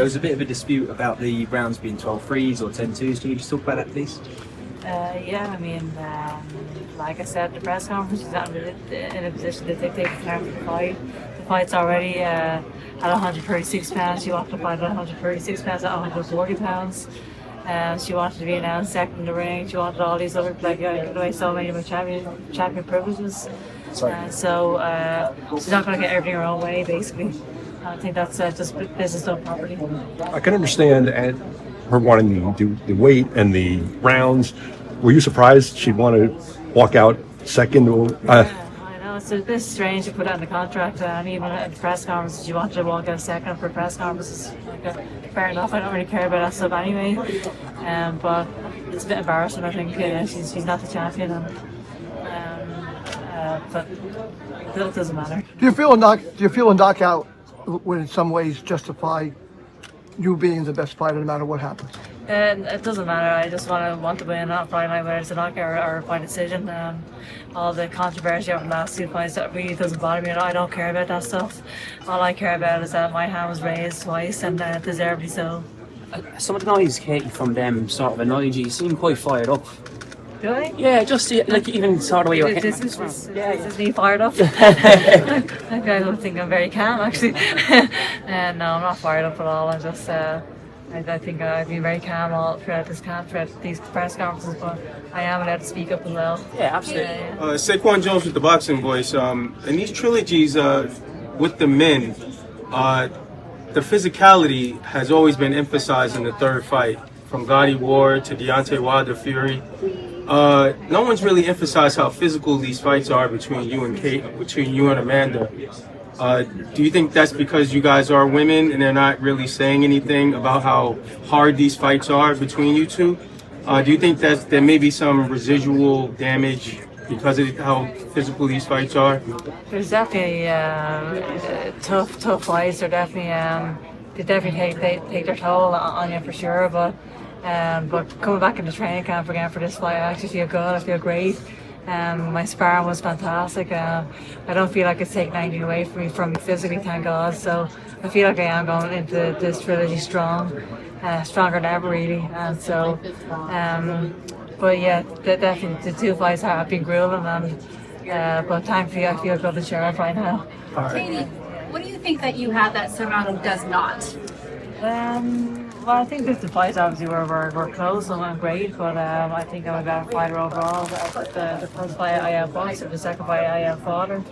There was a bit of a dispute about the rounds being 12-3s or 10-2s. Can you just talk about that, please? Yeah, I mean, like I said, the press conference is not in a position to dictate the time of the fight. The fight's already at 136 pounds. She wanted to fight at 136 pounds, at 140 pounds. She wanted to be announced second in the ring. She wanted all these other, like, give away so many of my champion privileges. So she's not going to get everything her own way, basically. I think that's just business done properly. I can understand her wanting to do the weight and the rounds. Were you surprised she'd want to walk out second? Yeah, I know. It's a bit strange to put that in the contract. And even at the press conferences, you wanted to walk out second for press conferences. Fair enough, I don't really care about that stuff anyway. But it's a bit embarrassing, I think. She's not the champion. But it doesn't matter. Do you feel a knockout would in some ways justify you being the best fighter no matter what happens? It doesn't matter. I just want to win on Friday night, whether it's a knockout or a fight decision. All the controversy over the last two fights, that really doesn't bother me. I don't care about that stuff. All I care about is that my hand was raised twice and deservedly so. Some of the noise, Katie, from them sort of annoyed you. You seem quite fired up. Really? Yeah, just like even sort of way you were hitting. Is me fired up? I don't think I'm very calm, actually. No, I'm not fired up at all. I'm just, I think I've been very calm all throughout this camp, throughout these press conferences, but I am allowed to speak up as well. Yeah, absolutely. Saquon Jones with the Boxing Voice. In these trilogies with the men, the physicality has always been emphasized in the third fight, from Gotti Ward to Deontay Wilder Fury. No one's really emphasized how physical these fights are between you and between you and Amanda. Do you think that's because you guys are women and they're not really saying anything about how hard these fights are between you two? Do you think that there may be some residual damage because of how physical these fights are? There's definitely tough fights. They definitely take their toll on you for sure. But coming back into training camp again for this fight, I actually feel good. I feel great. My sparring was fantastic. I don't feel like it's taken anything away from me physically, thank God. So I feel like I am going into this trilogy strong, stronger than ever, really. And so, but yeah, definitely the two fights have been grueling. But thankfully, I feel good to share it right now. Katie, what do you think that you have that Serrano does not? Well, I think the fights obviously were close and went great, but I think I'm a better fighter overall. The first fight I outboxed her, the second fight I outfought her.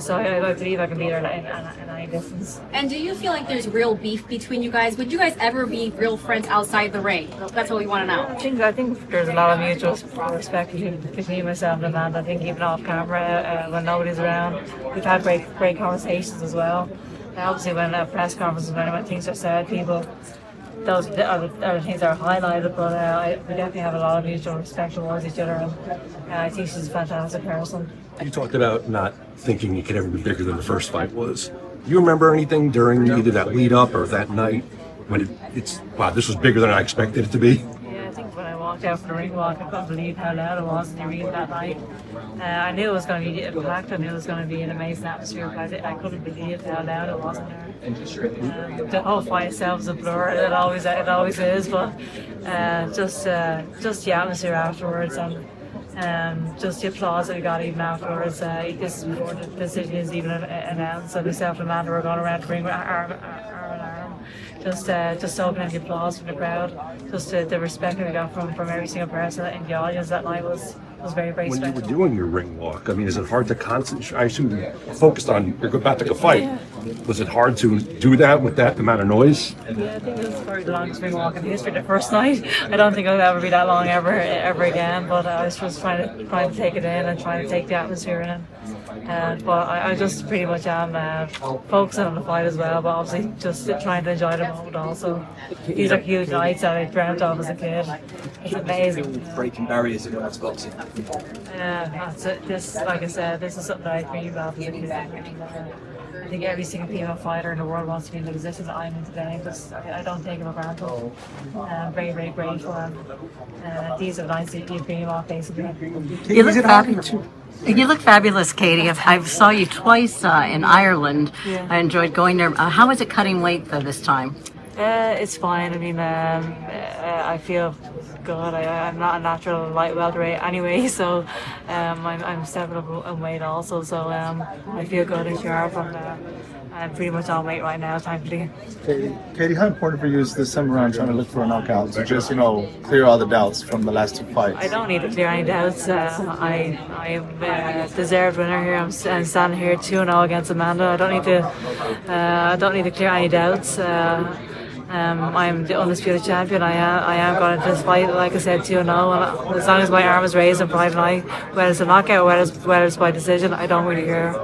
So I believe I can beat her in any distance. And do you feel like there's real beef between you guys? Would you guys ever be real friends outside the ring? That's what we want to know. I think there's a lot of mutual respect between myself and Amanda. I think even off camera, when nobody's around, we've had great conversations as well. Obviously, when at press conferences, when things are said, those are the things that are highlighted, but we definitely have a lot of mutual respect towards each other, and I think she's a fantastic person. You talked about not thinking you could ever be bigger than the first fight was. Do you remember anything during either that lead up or that night when it's wow, this was bigger than I expected it to be? Yeah, I think when I walked out for the ring walk, I couldn't believe how loud it was in the arena that night. I knew it was going to be packed. I knew it was going to be an amazing atmosphere, but I couldn't believe how loud it was in there. The whole fight itself is a blur. It always is, but just the atmosphere afterwards and just the applause that we got even afterwards. This is before the decision is even announced. So myself and Amanda were going around the ring arm in arm, just soaking in the applause from the crowd. Just the respect that we got from every single person in the audience that night was very, very When special. you were doing your ring walk, I mean, is it hard to concentrate? I assume you focused on you're about to go fight. Yeah. Was it hard to do that with that amount of noise? Yeah, I think it was probably the longest ring walk in history the first night. I don't think it'll ever be that long ever again, but I was just trying to take it in and trying to take the atmosphere in. But I just pretty much am focusing on the fight as well, but obviously just trying to enjoy the moment also. These are huge nights that I dreamt of as a kid. It's amazing. Breaking barriers in women's boxing. That's it. Like I said, this is something that I dreamed of as a kid. I think every single female fighter in the world wants to be in the position that I'm in today. Because I don't take it for granted. I'm very, very grateful. And these are the nights that you dream of, basically. You look fabulous, Katie. I saw you twice in Ireland. Yeah. I enjoyed going there. How was it cutting weight though this time? It's fine. I mean, I feel good. I'm not a natural light welterweight anyway, so I'm stepping up in weight also. So I feel good and sharp. I'm pretty much on weight right now, thankfully. Katie, how important for you is this time around trying to look for a knockout to just, clear all the doubts from the last two fights? I don't need to clear any doubts. I am a deserved winner here. I'm standing here 2-0 against Amanda. I don't need to clear any doubts. I'm the undisputed champion. I am going into this fight, like I said, 2-0. And as long as my arm is raised and pride and I, whether it's a knockout or whether it's by decision, I don't really care.